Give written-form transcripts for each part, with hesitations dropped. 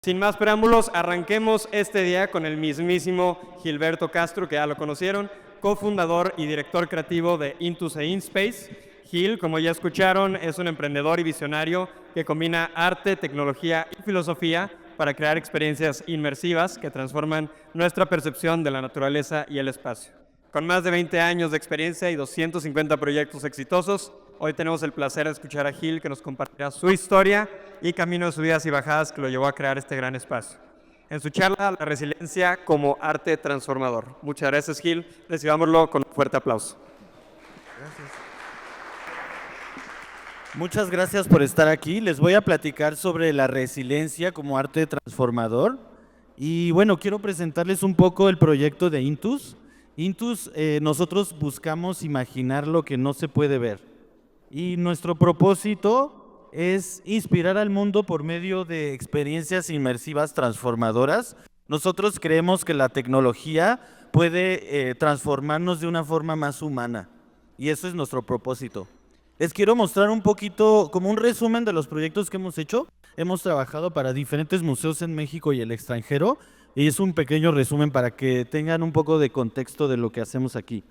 Sin más preámbulos, arranquemos este día con el mismísimo Gilberto Castro, que ya lo conocieron, cofundador y director creativo de Intus e InSpace. Gil, como ya escucharon, es un emprendedor y visionario que combina arte, tecnología y filosofía para crear experiencias inmersivas que transforman nuestra percepción de la naturaleza y el espacio. Con más de 20 años de experiencia y 250 proyectos exitosos, hoy tenemos el placer de escuchar a Gil, que nos compartirá su historia y camino de subidas y bajadas que lo llevó a crear este gran espacio. En su charla, la resiliencia como arte transformador. Muchas gracias, Gil. Recibámoslo con un fuerte aplauso. Gracias. Muchas gracias por estar aquí. Les voy a platicar sobre la resiliencia como arte transformador. Y bueno, quiero presentarles un poco el proyecto de Intus. Intus, nosotros buscamos imaginar lo que no se puede ver. Y nuestro propósito es inspirar al mundo por medio de experiencias inmersivas transformadoras. Nosotros creemos que la tecnología puede transformarnos de una forma más humana. Y eso es nuestro propósito. Les quiero mostrar un poquito, como un resumen de los proyectos que hemos hecho. Hemos trabajado para diferentes museos en México y el extranjero, y es un pequeño resumen para que tengan un poco de contexto de lo que hacemos aquí.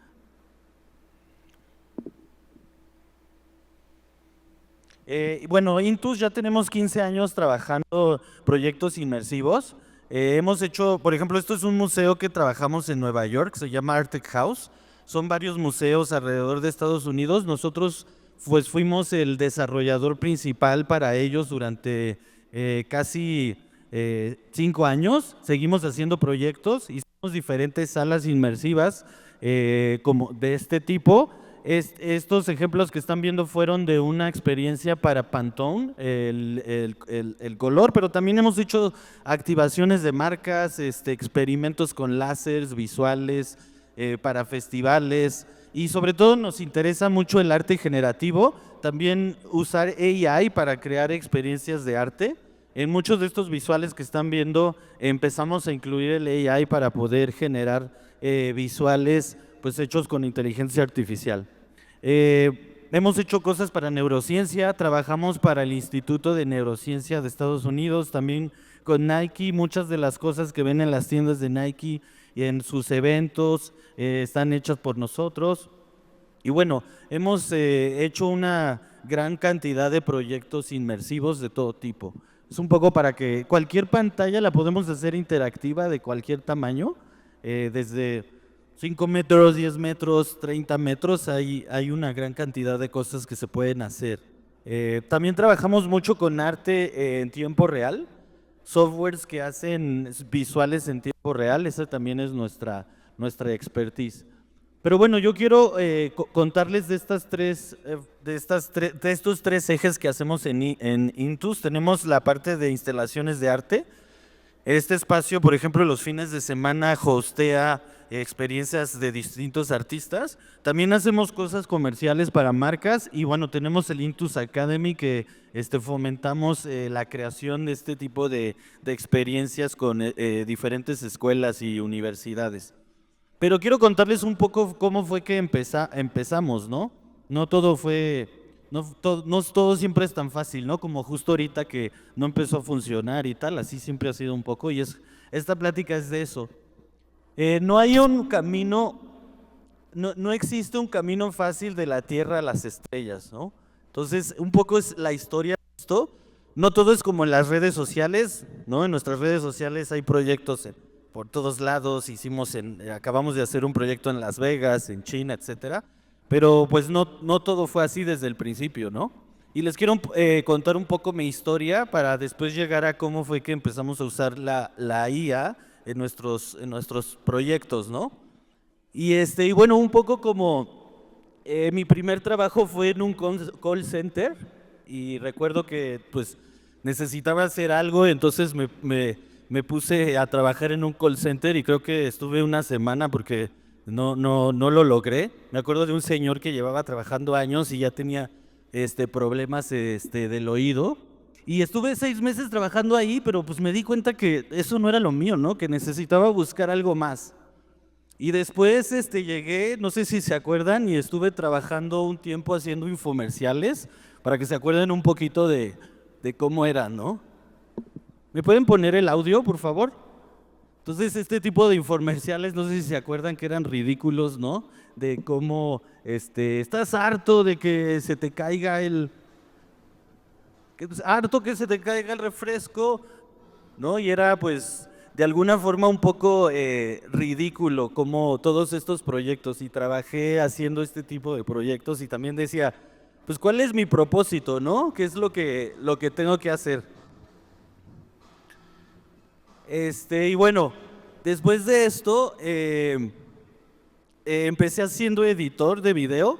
Bueno, Intus ya tenemos 15 años trabajando proyectos inmersivos. Hemos hecho, por ejemplo, esto es un museo que trabajamos en Nueva York, se llama Artec House. Son varios museos alrededor de Estados Unidos. Nosotros pues fuimos el desarrollador principal para ellos durante casi 5 años. Seguimos haciendo proyectos, hicimos diferentes salas inmersivas como de este tipo. Estos ejemplos que están viendo fueron de una experiencia para Pantone, el color, pero también hemos hecho activaciones de marcas, experimentos con láseres, visuales, para festivales. Y sobre todo nos interesa mucho el arte generativo, también usar AI para crear experiencias de arte. En muchos de estos visuales que están viendo empezamos a incluir el AI para poder generar visuales pues hechos con inteligencia artificial. Hemos hecho cosas para neurociencia, trabajamos para el Instituto de Neurociencia de Estados Unidos, también con Nike. Muchas de las cosas que ven en las tiendas de Nike y en sus eventos están hechas por nosotros. Y bueno, hemos hecho una gran cantidad de proyectos inmersivos de todo tipo. Es un poco para que cualquier pantalla la podemos hacer interactiva de cualquier tamaño, desde 5 metros, 10 metros, 30 metros, hay una gran cantidad de cosas que se pueden hacer. También trabajamos mucho con arte en tiempo real, softwares que hacen visuales en tiempo real. Esa también es nuestra expertise. Pero bueno, yo quiero contarles de estos tres ejes que hacemos en Intus. Tenemos la parte de instalaciones de arte. Este espacio, por ejemplo, los fines de semana hostea experiencias de distintos artistas. También hacemos cosas comerciales para marcas y bueno, tenemos el Intus Academy que fomentamos la creación de este tipo de experiencias con diferentes escuelas y universidades. Pero quiero contarles un poco cómo fue que empezamos, ¿no? No todo siempre es tan fácil, ¿no? Como justo ahorita que no empezó a funcionar y tal, así siempre ha sido un poco, y esta plática es de eso. No hay un camino, no existe un camino fácil de la Tierra a las estrellas, ¿no? Entonces, un poco es la historia de esto. No todo es como en las redes sociales, ¿no? En nuestras redes sociales hay proyectos por todos lados. Acabamos de hacer un proyecto en Las Vegas, en China, etcétera. Pero pues no todo fue así desde el principio, ¿no? Y les quiero contar un poco mi historia para después llegar a cómo fue que empezamos a usar la IA en nuestros proyectos, ¿no? Y bueno, un poco como mi primer trabajo fue en un call center y recuerdo que pues necesitaba hacer algo, entonces me puse a trabajar en un call center y creo que estuve una semana porque no lo logré. Me acuerdo de un señor que llevaba trabajando años y ya tenía problemas del oído. Y estuve 6 meses trabajando ahí, pero pues me di cuenta que eso no era lo mío, ¿no? Que necesitaba buscar algo más. Y después llegué, no sé si se acuerdan, y estuve trabajando un tiempo haciendo infomerciales para que se acuerden un poquito de cómo era, ¿no? ¿Me pueden poner el audio, por favor? Entonces, este tipo de infomerciales, no sé si se acuerdan que eran ridículos, ¿no? De cómo estás harto de que se te caiga harto que se te caiga el refresco, ¿no? Y era pues de alguna forma un poco ridículo como todos estos proyectos, y trabajé haciendo este tipo de proyectos y también decía, pues ¿cuál es mi propósito, no? ¿Qué es lo que tengo que hacer? Y bueno, después de esto empecé haciendo editor de video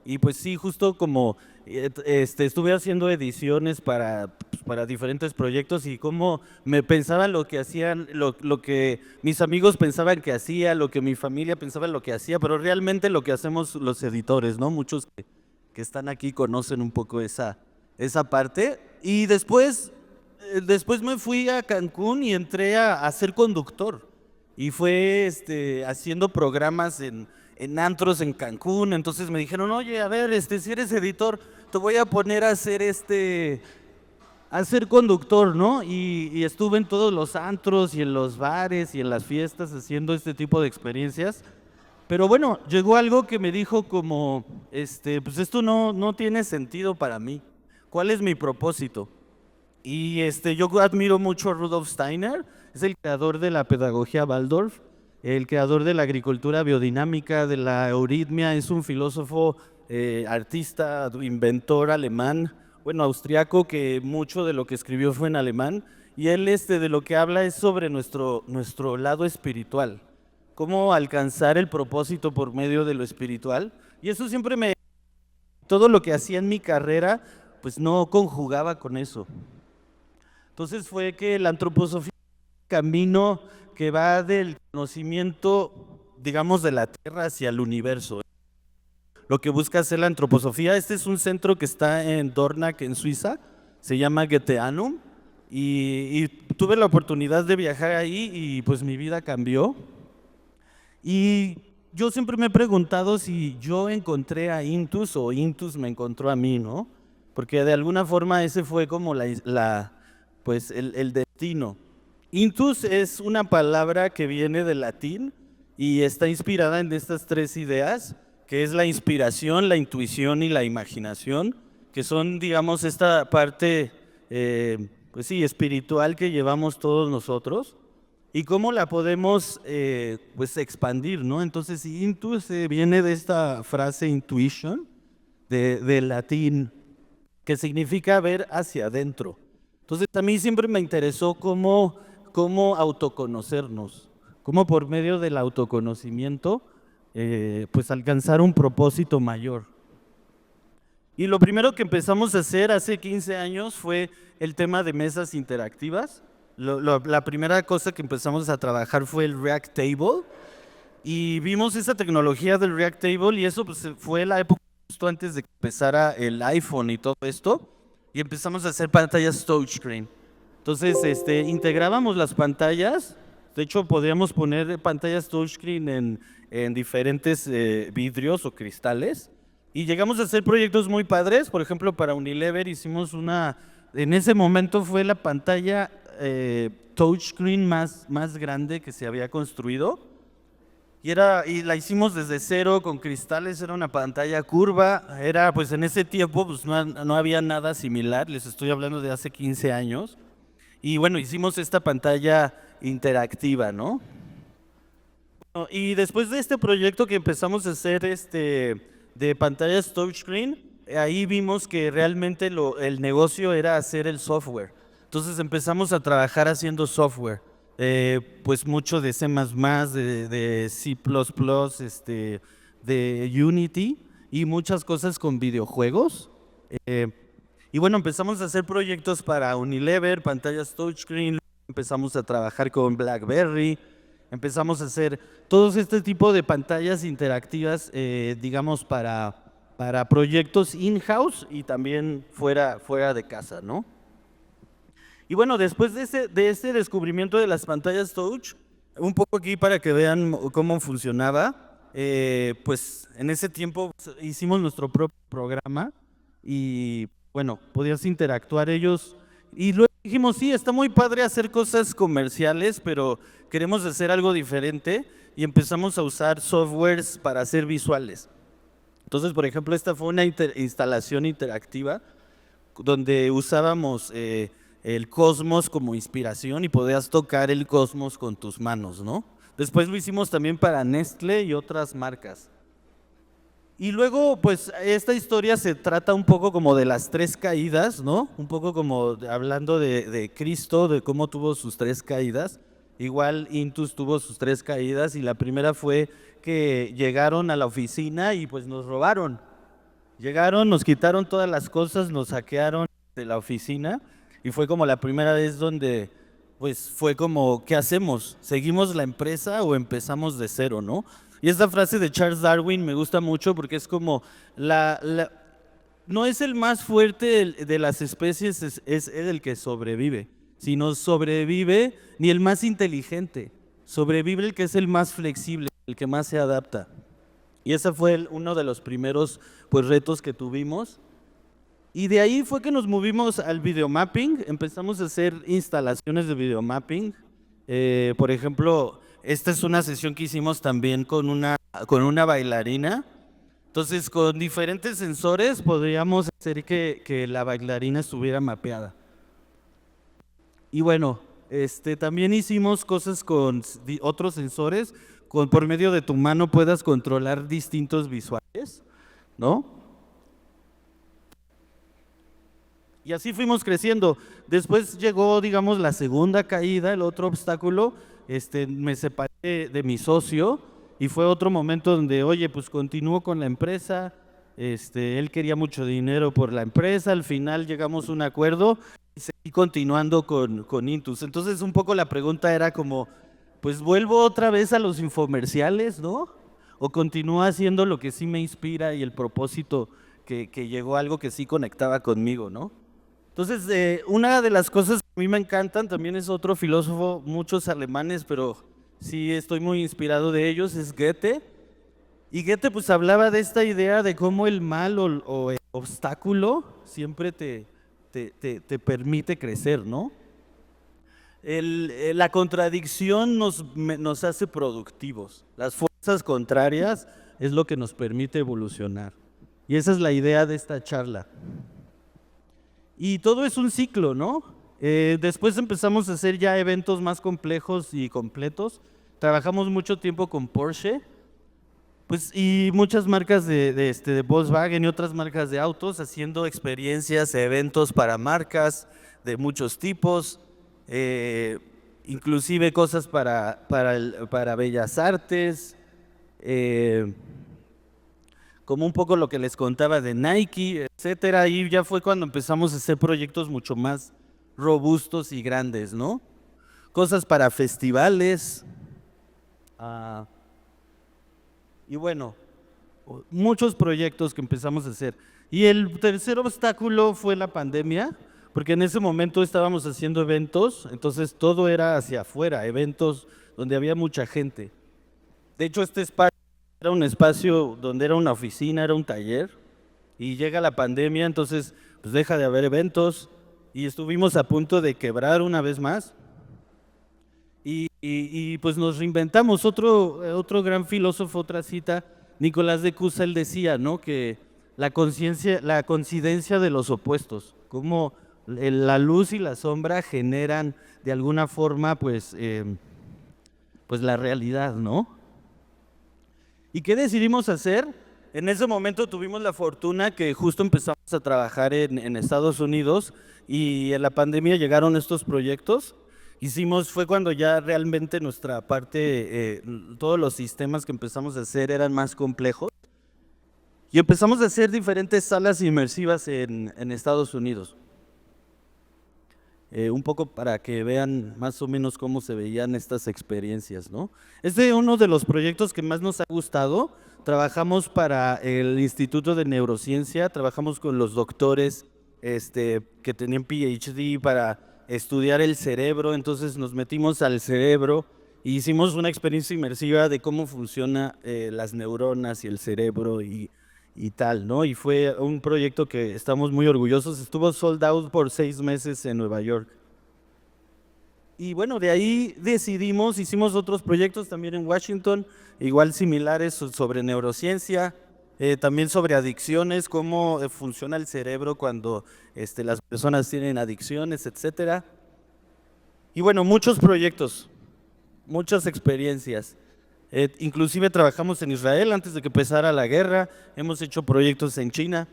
y pues sí, justo como estuve haciendo ediciones pues, para diferentes proyectos y cómo me pensaban lo que hacían, lo que mis amigos pensaban que hacía, lo que mi familia pensaba lo que hacía, pero realmente lo que hacemos los editores, ¿no? Muchos que están aquí conocen un poco esa parte. Y después me fui a Cancún y entré a ser conductor. Y fue haciendo programas en antros en Cancún. Entonces me dijeron, oye, a ver, si eres editor, te voy a poner a ser conductor, ¿no? Y estuve en todos los antros y en los bares y en las fiestas haciendo este tipo de experiencias. Pero bueno, llegó algo que me dijo como, pues esto no tiene sentido para mí. ¿Cuál es mi propósito? Y yo admiro mucho a Rudolf Steiner, es el creador de la pedagogía Waldorf, el creador de la agricultura biodinámica, de la euritmia, es un filósofo, artista, inventor alemán, bueno, austriaco, que mucho de lo que escribió fue en alemán, y él de lo que habla es sobre nuestro lado espiritual, cómo alcanzar el propósito por medio de lo espiritual, y eso todo lo que hacía en mi carrera, pues no conjugaba con eso. Entonces fue que la antroposofía es un camino que va del conocimiento, digamos, de la Tierra hacia el universo. Lo que busca hacer la antroposofía, este es un centro que está en Dornach, en Suiza, se llama Goetheanum, y tuve la oportunidad de viajar ahí y pues mi vida cambió. Y yo siempre me he preguntado si yo encontré a Intus o Intus me encontró a mí, ¿no? Porque de alguna forma ese fue como pues el destino. Intus es una palabra que viene del latín y está inspirada en estas tres ideas, que es la inspiración, la intuición y la imaginación, que son, digamos, esta parte, pues sí, espiritual que llevamos todos nosotros y cómo la podemos, pues, expandir, ¿no? Entonces, intus viene de esta frase intuition, del latín, que significa ver hacia adentro. Entonces a mí siempre me interesó cómo autoconocernos, cómo por medio del autoconocimiento pues alcanzar un propósito mayor. Y lo primero que empezamos a hacer hace 15 años fue el tema de mesas interactivas. La primera cosa que empezamos a trabajar fue el React Table y vimos esa tecnología del React Table y eso pues, fue la época justo antes de que empezara el iPhone y todo esto. Y empezamos a hacer pantallas touchscreen. Entonces, integrábamos las pantallas. De hecho, podíamos poner pantallas touchscreen en diferentes vidrios o cristales. Y llegamos a hacer proyectos muy padres. Por ejemplo, para Unilever hicimos en ese momento fue la pantalla touchscreen más grande que se había construido. Y la hicimos desde cero con cristales, era una pantalla curva, pues en ese tiempo pues no había nada similar, les estoy hablando de hace 15 años. Y bueno, hicimos esta pantalla interactiva, ¿no? Y después de este proyecto que empezamos a hacer de pantallas touchscreen, ahí vimos que realmente el negocio era hacer el software. Entonces empezamos a trabajar haciendo software. Pues mucho de C++, de C++, de Unity y muchas cosas con videojuegos. Y bueno, empezamos a hacer proyectos para Unilever, pantallas touchscreen, empezamos a trabajar con BlackBerry, empezamos a hacer todo este tipo de pantallas interactivas, digamos, para proyectos in-house y también fuera de casa, ¿no? Y bueno, después de ese descubrimiento de las pantallas touch, un poco aquí para que vean cómo funcionaba, pues en ese tiempo hicimos nuestro propio programa y bueno, podías interactuar ellos y luego Dijimos, sí, está muy padre hacer cosas comerciales, pero queremos hacer algo diferente y empezamos a usar softwares para hacer visuales. Entonces, por ejemplo, esta fue una instalación interactiva donde usábamos el cosmos como inspiración y podías tocar el cosmos con tus manos, ¿no? Después lo hicimos también para Nestlé y otras marcas. Y luego, pues, esta historia se trata un poco como de las tres caídas, ¿no? Un poco como hablando de Cristo, de cómo tuvo sus tres caídas. Igual Intus tuvo sus tres caídas y la primera fue que llegaron a la oficina y pues nos robaron. Llegaron, nos quitaron todas las cosas, nos saquearon de la oficina y fue como la primera vez donde pues fue como, ¿qué hacemos? ¿Seguimos la empresa o empezamos de cero, no? Y esta frase de Charles Darwin me gusta mucho porque es como, no es el más fuerte de las especies, es el que sobrevive, sino sobrevive ni el más inteligente, sobrevive el que es el más flexible, el que más se adapta. Y ese fue uno de los primeros pues, retos que tuvimos. Y de ahí fue que nos movimos al videomapping, empezamos a hacer instalaciones de videomapping. Por ejemplo, esta es una sesión que hicimos también con una bailarina. Entonces, con diferentes sensores podríamos hacer que la bailarina estuviera mapeada. Y bueno, también hicimos cosas con otros sensores, por medio de tu mano puedas controlar distintos visuales, ¿no? Y así fuimos creciendo. Después llegó, digamos, la segunda caída, el otro obstáculo. Me separé de mi socio y fue otro momento donde, oye, pues continúo con la empresa. Él quería mucho dinero por la empresa. Al final llegamos a un acuerdo y seguí continuando con Intus. Entonces, un poco la pregunta era como, pues vuelvo otra vez a los infomerciales, ¿no? O continúo haciendo lo que sí me inspira y el propósito que llegó a algo que sí conectaba conmigo, ¿no? Entonces, una de las cosas que a mí me encantan, también es otro filósofo, muchos alemanes, pero sí estoy muy inspirado de ellos, es Goethe. Y Goethe pues hablaba de esta idea de cómo el mal o el obstáculo siempre te permite crecer, ¿no? La contradicción nos hace productivos, las fuerzas contrarias es lo que nos permite evolucionar. Y esa es la idea de esta charla. Y todo es un ciclo, ¿no? Después empezamos a hacer ya eventos más complejos y completos. Trabajamos mucho tiempo con Porsche, pues, y muchas marcas de Volkswagen y otras marcas de autos, haciendo experiencias, eventos para marcas de muchos tipos, inclusive cosas para bellas artes, como un poco lo que les contaba de Nike, etcétera. Y ya fue cuando empezamos a hacer proyectos mucho más robustos y grandes, ¿no? Cosas para festivales. Y bueno, muchos proyectos que empezamos a hacer. Y el tercer obstáculo fue la pandemia, porque en ese momento estábamos haciendo eventos, entonces todo era hacia afuera, eventos donde había mucha gente. De hecho, este espacio era un espacio donde era una oficina, era un taller, y llega la pandemia, entonces pues deja de haber eventos, y estuvimos a punto de quebrar una vez más. Y pues nos reinventamos. Otro gran filósofo, otra cita, Nicolás de Cusa, él decía, ¿no? Que la coincidencia de los opuestos, cómo la luz y la sombra generan de alguna forma pues la realidad, ¿no? ¿Y qué decidimos hacer? En ese momento tuvimos la fortuna que justo empezamos a trabajar en Estados Unidos y en la pandemia llegaron estos proyectos. Fue cuando ya realmente nuestra parte, todos los sistemas que empezamos a hacer eran más complejos y empezamos a hacer diferentes salas inmersivas en Estados Unidos. Un poco para que vean más o menos cómo se veían estas experiencias, ¿no? Este es uno de los proyectos que más nos ha gustado. Trabajamos para el Instituto de Neurociencia, trabajamos con los doctores que tenían PhD para estudiar el cerebro, entonces nos metimos al cerebro e hicimos una experiencia inmersiva de cómo funcionan las neuronas y el cerebro y tal, ¿no? Y fue un proyecto que estamos muy orgullosos, estuvo sold out por 6 meses en Nueva York. Y bueno, de ahí decidimos, hicimos otros proyectos también en Washington, igual similares sobre neurociencia, también sobre adicciones, cómo funciona el cerebro cuando las personas tienen adicciones, etcétera. Y bueno, muchos proyectos, muchas experiencias. Inclusive trabajamos en Israel antes de que empezara la guerra, hemos hecho proyectos en China.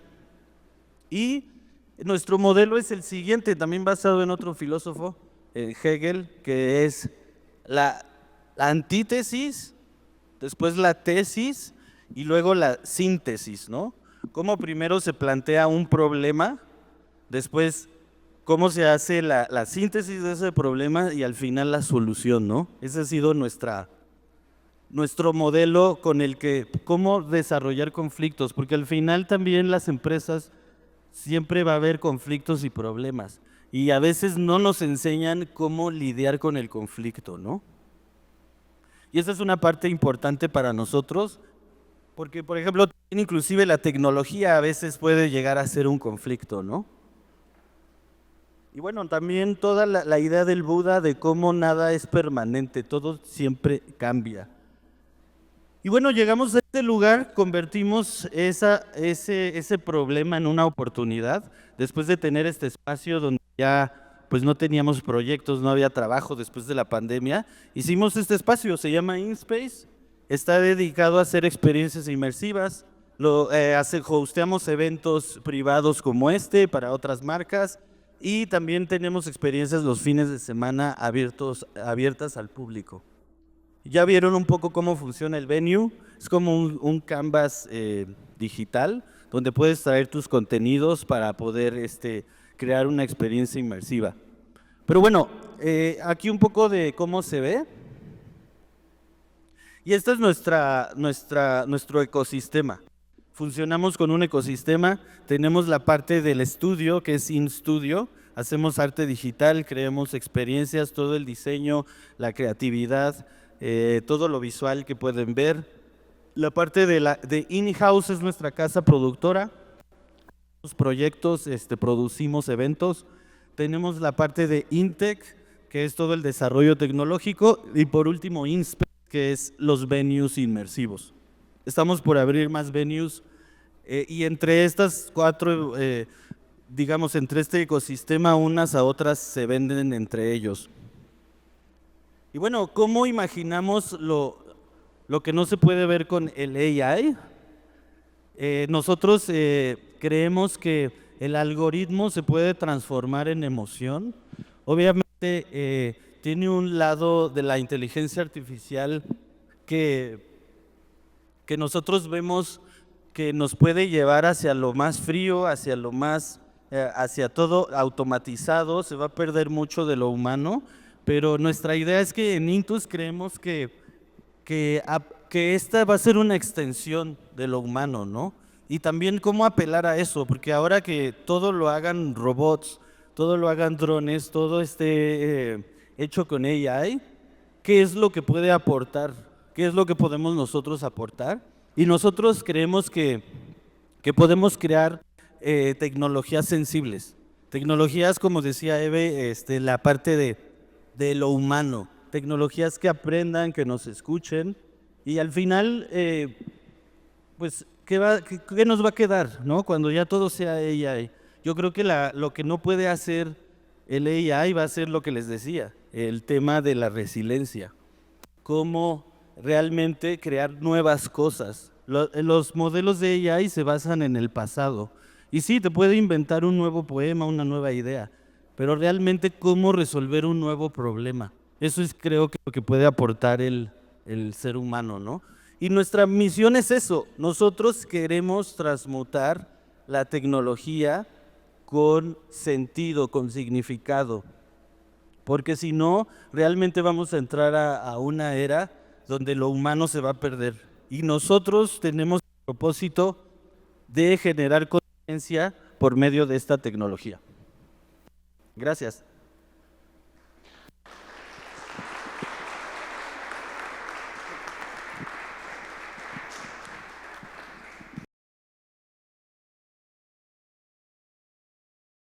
Y nuestro modelo es el siguiente, también basado en otro filósofo, Hegel, que es la antítesis, después la tesis y luego la síntesis, ¿no? Cómo primero se plantea un problema, después cómo se hace la síntesis de ese problema y al final la solución, ¿no? Ese ha sido nuestro modelo con el que, cómo desarrollar conflictos, porque al final también las empresas siempre va a haber conflictos y problemas, y a veces no nos enseñan cómo lidiar con el conflicto, ¿no? Y esa es una parte importante para nosotros, porque, por ejemplo, inclusive la tecnología a veces puede llegar a ser un conflicto, ¿no? Y bueno, también toda la idea del Buda de cómo nada es permanente, todo siempre cambia. Y bueno, llegamos a este lugar, convertimos ese problema en una oportunidad, después de tener este espacio donde ya pues no teníamos proyectos, no había trabajo después de la pandemia, hicimos este espacio, se llama InSpace, está dedicado a hacer experiencias inmersivas, hosteamos eventos privados como este para otras marcas y también tenemos experiencias los fines de semana abiertas al público. Ya vieron un poco cómo funciona el venue, es como un canvas digital donde puedes traer tus contenidos para poder crear una experiencia inmersiva. Pero bueno, aquí un poco de cómo se ve. Y este es nuestro ecosistema. Funcionamos con un ecosistema, tenemos la parte del estudio que es InStudio, hacemos arte digital, creamos experiencias, todo el diseño, la creatividad, todo lo visual que pueden ver. La parte de in-house es nuestra casa productora, los proyectos, producimos eventos. Tenemos la parte de Intech, que es todo el desarrollo tecnológico, y por último InSpace, que es los venues inmersivos. Estamos por abrir más venues y entre estas cuatro, digamos, entre este ecosistema, unas a otras se venden entre ellos. Y bueno, ¿cómo imaginamos lo que no se puede ver con el AI? Nosotros creemos que el algoritmo se puede transformar en emoción. Obviamente tiene un lado de la inteligencia artificial que nosotros vemos que nos puede llevar hacia lo más frío, hacia lo más, hacia todo automatizado, se va a perder mucho de lo humano, pero nuestra idea es que en Intus creemos que esta va a ser una extensión de lo humano, ¿no? Y también cómo apelar a eso, porque ahora que todo lo hagan robots, todo lo hagan drones, todo esté hecho con AI, ¿qué es lo que puede aportar? ¿Qué es lo que podemos nosotros aportar? Y nosotros creemos que podemos crear tecnologías sensibles, tecnologías, como decía Eve, la parte de lo humano, tecnologías que aprendan, que nos escuchen, y al final, pues, ¿qué nos va a quedar, ¿no? Cuando ya todo sea AI. Yo creo que lo que no puede hacer el AI va a ser lo que les decía, el tema de la resiliencia, cómo realmente crear nuevas cosas. Los modelos de AI se basan en el pasado, y sí, te puede inventar un nuevo poema, una nueva idea, pero realmente cómo resolver un nuevo problema. Eso es, creo que lo que puede aportar el ser humano, ¿no? Y nuestra misión es eso, nosotros queremos transmutar la tecnología con sentido, con significado, porque si no, realmente vamos a entrar a una era donde lo humano se va a perder. Y nosotros tenemos el propósito de generar conciencia por medio de esta tecnología. Gracias.